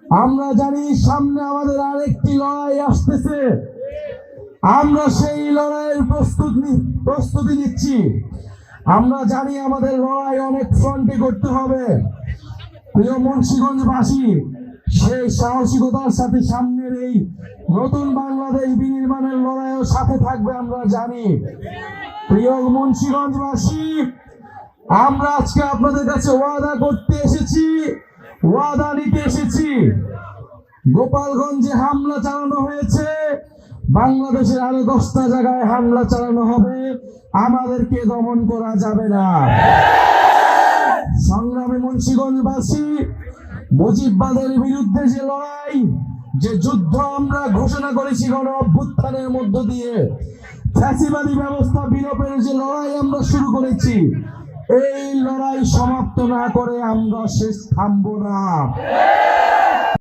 আমরা জানি সামনে আমাদের আরেকটি লড়াই আসতেছে। আমরা সেই লড়াইয়ের প্রস্তুতি নিচ্ছি। আমরা জানি আমাদের লড়াই অনেক ফ্রন্টে করতে হবে। প্রিয় মুন্সিগঞ্জবাসী, সেই সাহসিকতার সাথে সামনের এই নতুন বাংলাদেশ বিনির্মাণের লড়াইও সাথে থাকবে আমরা জানি। প্রিয় মুন্সিগঞ্জবাসী, আমরা আজকে আপনাদের কাছে ওয়াদা করতে এসেছি, ওয়াদা নিতে এসেছি। গোপালগঞ্জে হামলা চালানো হয়েছে, বাংলাদেশের আরো 10টা জায়গায় হামলা চালানো হবে। আমাদেরকে দমন করা যাবে না। সংগ্রামী মুন্সিগঞ্জবাসী, মুজিববাদের বিরুদ্ধে যে লড়াই, যে যুদ্ধ আমরা ঘোষণা করেছি গণ অভ্যুত্থানের মধ্য দিয়ে, ফ্যাসিবাদী ব্যবস্থা বিলোপের যে লড়াই আমরা শুরু করেছি, এই লড়াই সমাপ্ত না করে আমরা শেষ থামবো না।